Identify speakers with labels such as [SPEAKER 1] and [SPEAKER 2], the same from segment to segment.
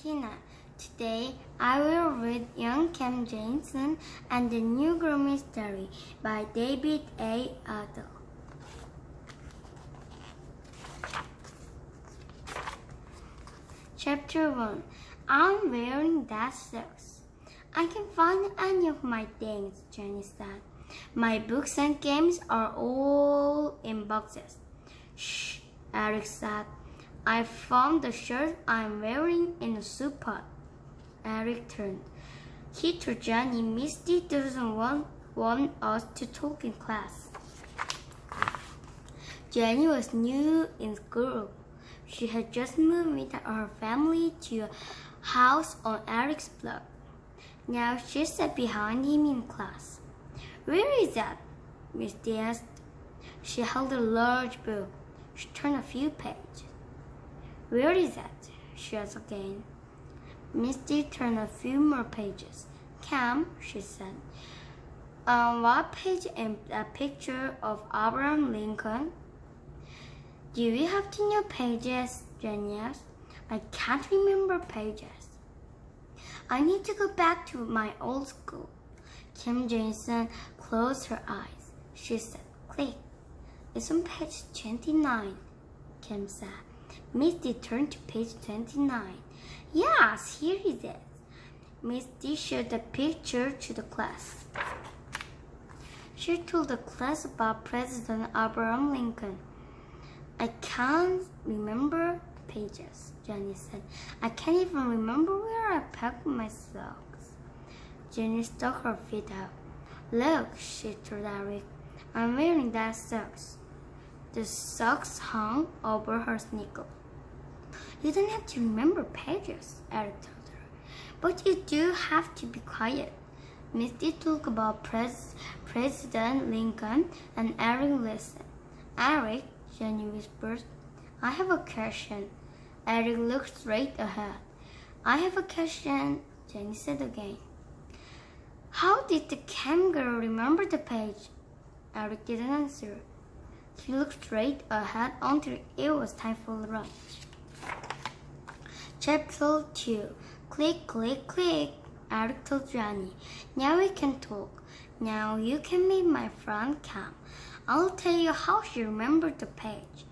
[SPEAKER 1] Tina. Today I will read Young Cam Jansen and the New Girl Mystery by David A. Adel. Chapter 1. I'm wearing that socks. I can't find any of my things, Jenny said. My books and games are all in boxes. Shh, Eric said. I found the shirt I'm wearing in a soup pot. Eric turned. He told Jenny Misty doesn't want us to talk in class. Jenny was new in school. She had just moved with her family to a house on Eric's block. Now she sat behind him in class. Where is that? Misty asked. She held a large book. She turned a few pages. Where is that? She asked again. Misty turned a few more pages. Cam, she said. On what page is a picture of Abraham Lincoln? Do we have to know pages? Jenny asked. I can't remember pages. I need to go back to my old school. Cam Jansen closed her eyes. She said, click. It's on page 29, Cam said. Misty turned to page 29. Yes, here it is. Misty showed the picture to the class. She told the class about President Abraham Lincoln. I can't remember the pages, Jenny said. I can't even remember where I packed my socks. Jenny stuck her feet out. Look, she told Eric. I'm wearing that socks. The socks hung over her sneaker. You don't have to remember pages, Eric told her. But you do have to be quiet. Misty talked about President Lincoln and Eric listened. Eric, Jenny whispered, I have a question. Eric looked straight ahead. I have a question, Jenny said again. How did the cam girl remember the page? Eric didn't answer. He looked straight ahead until it was time for lunch. Chapter 2. Click, click, click. Eric told Jenny. Now we can talk. Now you can meet my friend Cam. I'll tell you how she remembered the page.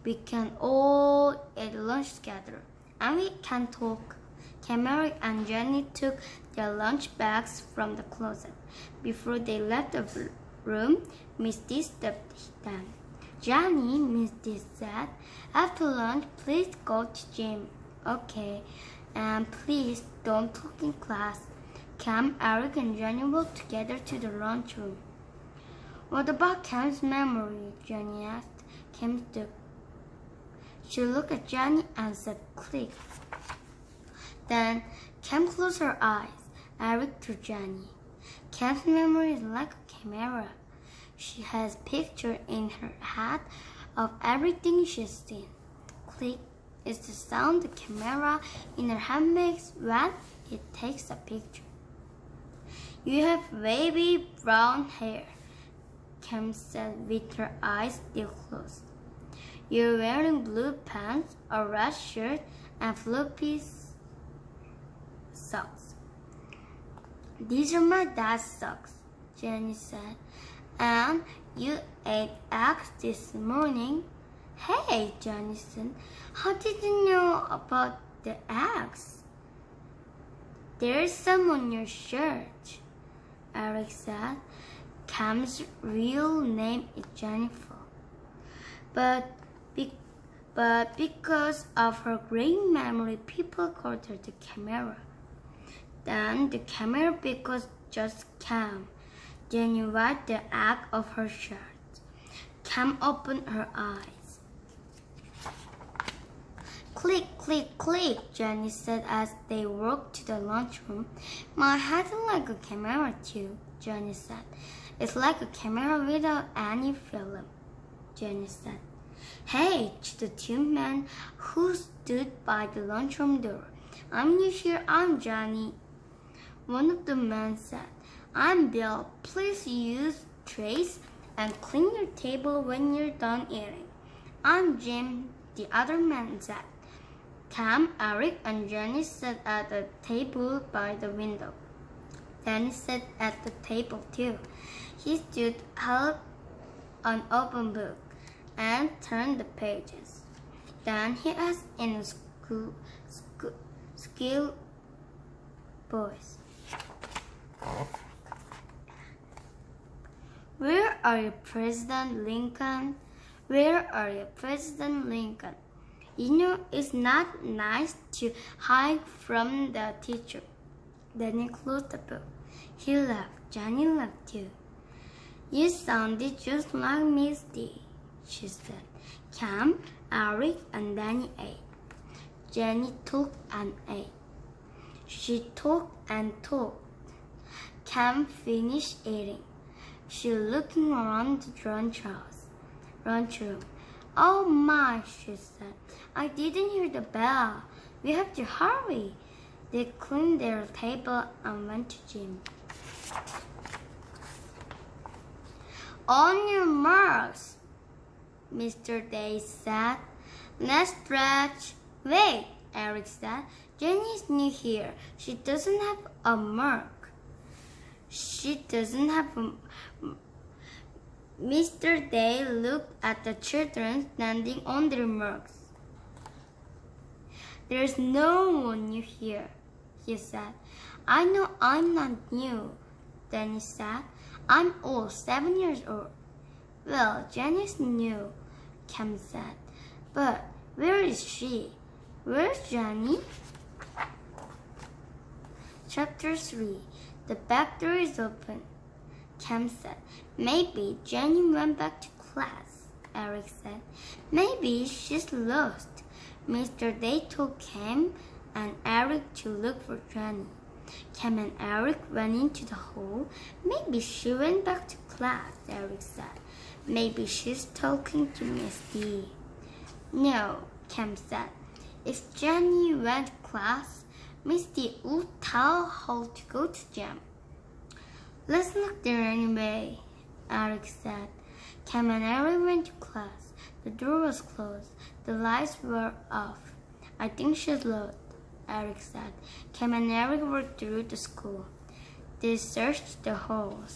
[SPEAKER 1] We can all eat lunch together. And we can talk. Cam, Eric, and Jenny took their lunch bags from the closet. Before they left the room, Misty stopped them. Jenny, Misty said, after lunch, please go to gym. Okay, and please don't talk in class. Cam, Eric, and Jenny walked together to the lunchroom. What about Cam's memory? Jenny asked. Cam stood. She looked at Jenny and said, click. Then Cam closed her eyes. Eric to Jenny. Cam's memory is like a camera. She has pictures in her head of everything she's seen. Click is the sound the camera in her head makes when it takes a picture. You have wavy brown hair, Cam said with her eyes still closed. You're wearing blue pants, a red shirt, and floppy socks. These are my dad's socks, Jenny said. And you ate eggs this morning. Hey, Jenny said, how did you know about the eggs? There's some on your shirt, Eric said. Cam's real name is Jennifer. But because of her great memory, people called her the camera. Then the camera because just Cam. Jenny wiped the egg off her shirt. Cam opened her eyes. Click, click, click, Jenny said as they walked to the lunchroom. My head is like a camera too, Jenny said. It's like a camera without any film, Jenny said. Hey, to the two men who stood by the lunchroom door. I'm new here, I'm Jenny. One of the men said, I'm Bill. Please use trays and clean your table when you're done eating. I'm Jim, the other man said. Cam, Eric, and Jenny sat at a table by the window. Danny sat at the table too. He stood, held an open book, and turned the pages. Then he asked in a skilled voice, "Where are you, President Lincoln? Where are you, President Lincoln? You know, it's not nice to hide from the teacher." Then he closed the book. He laughed. Jenny laughed too. "You sounded just like Miss D," she said. Cam, Eric, and Danny ate. Jenny talked and ate. She talked and talked. Cam finished eating. She looked around the lunch room. "Oh my," she said. "I didn't hear the bell. We have to hurry." They cleaned their table and went to gym. "On your marks," Mr. Day said. "Let's stretch." "Wait," Eric said. "Jenny's new here. She doesn't have a mark." "She doesn't have a..." Mr. Day looked at the children standing on their marks. "There's no one new here," he said. "I know I'm not new," Danny said. "I'm old, 7 years old." "Well, Jenny's new," Cam said. "But where is she? Where's Jenny?" Chapter 3. The back door is open. Cam said. "Maybe Jenny went back to class," Eric said. "Maybe she's lost." Mr. Day told Cam and Eric to look for Jenny. Cam and Eric went into the hall. "Maybe she went back to class," Eric said. "Maybe she's talking to Miss D." "No," Cam said. "If Jenny went to class, Miss D would tell her to go to gym." "Let's look there anyway," Eric said. Cam and Eric went to class. The door was closed. The lights were off. "I think she's lost," Eric said. Cam and Eric walked through the school. They searched the halls.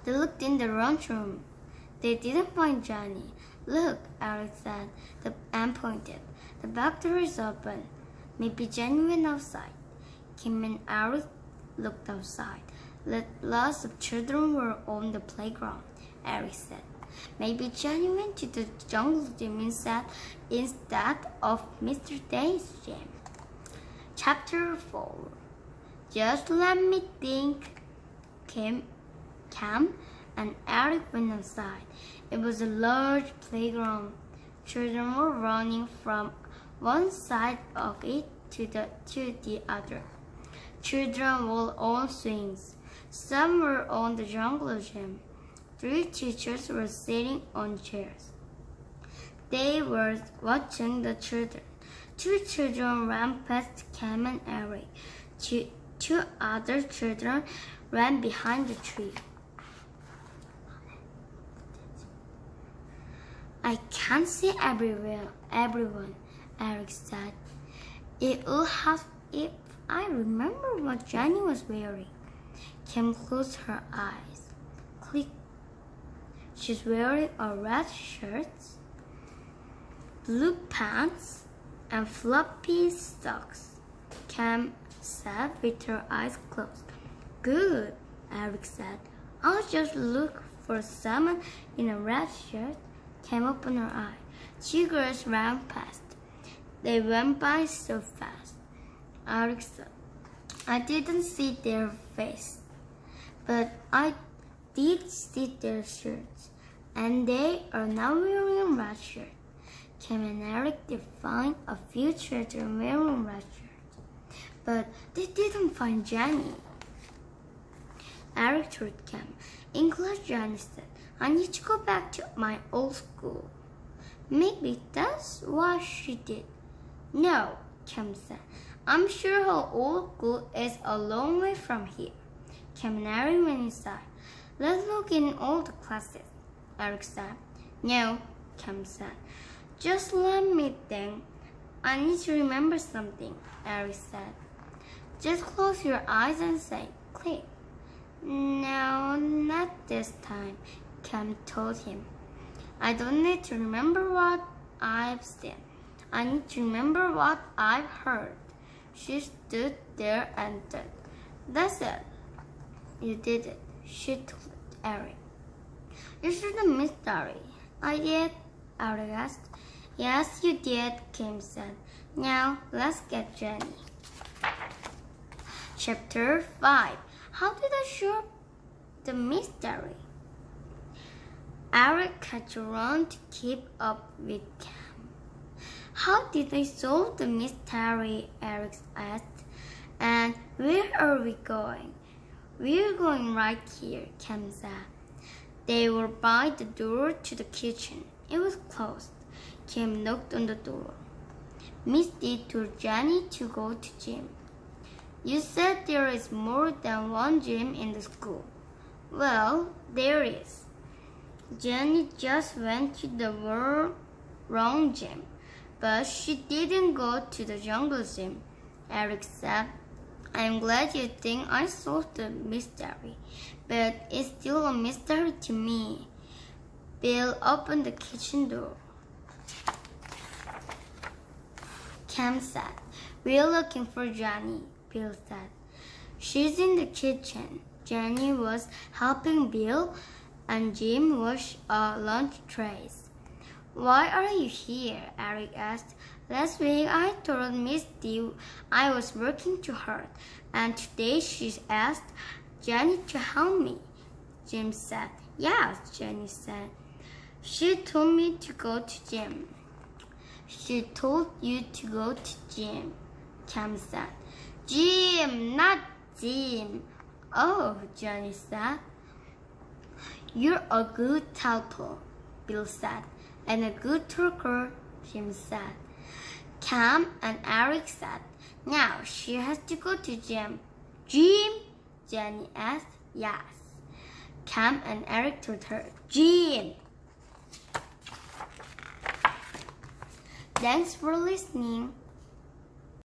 [SPEAKER 1] They looked in the lunchroom. They didn't find Jenny. "Look," Eric said, and pointed. "The back door is open. Maybe Jenny went outside." Cam and Eric looked outside. Lots of children were on the playground, Eric said. "Maybe Jenny went to the jungle gym instead of Mr. Day's gym." Chapter 4. Just let me think. Cam and Eric went outside. It was a large playground. Children were running from one side of it to the other. Children were on swings. Some were on the jungle gym. 3 teachers were sitting on chairs. They were watching the children. 2 children ran past Cam and Eric. Two other children ran behind the tree. "I can't see everyone," Eric said. "It will help if I remember what Jenny was wearing." Cam closed her eyes. Click. "She's wearing a red shirt, blue pants, and floppy socks," Cam said with her eyes closed. "Good," Eric said. "I'll just look for someone in a red shirt." Cam opened her eye. 2 girls ran past. They went by so fast. Eric said, "I didn't see their face, but I did see their shirts, and they are now wearing a red shirt." Cam and Eric did find a few children wearing red shirts, but they didn't find Jenny. Eric told Cam. In class, Jenny said, "I need to go back to my old school." "Maybe that's what she did." "No," Cam said. "I'm sure her old school is a long way from here." Cam and Eric went inside. "Let's look in all the classes," Eric said. "No," Cam said. "Just let me think." I need to remember something, Eric said. Just close your eyes and say, click. No, not this time, Cam told him. I don't need to remember what I've seen. I need to remember what I've heard. She stood there and said, That's it. You did it, she told Eric. You shouldn't miss Dari. I did, Eric asked. Yes, you did, Kim said. Now, let's get Jenny. Chapter 5. How did I solve the mystery? Eric had to run to keep up with Cam. How did I solve the mystery? Eric asked. And where are we going? We're going right here, Cam said. They were by the door to the kitchen. It was closed. Cam knocked on the door. Misty told Jenny to go to gym. You said there is more than one gym in the school. Well, there is. Jenny just went to the wrong gym, but she didn't go to the jungle gym, Eric said. I'm glad you think I solved the mystery, but it's still a mystery to me. Bill opened the kitchen door. Cam said, We're looking for Jenny, Bill said. She's in the kitchen. Jenny was helping Bill and Jim wash lunch trays. Why are you here? Eric asked. Last week I told Misty I was working too hard, and today she asked Jenny to help me. Jim said. Yes, Jenny said. She told me to go to gym. She told you to go to gym, Cam said. Gym, not Jim. Oh, Jenny said. You're a good helper, Bill said, and a good talker, Jim said. Cam and Eric said, Now she has to go to gym. Gym? Jenny asked. Yes. Cam and Eric told her, Gym. Thanks for listening.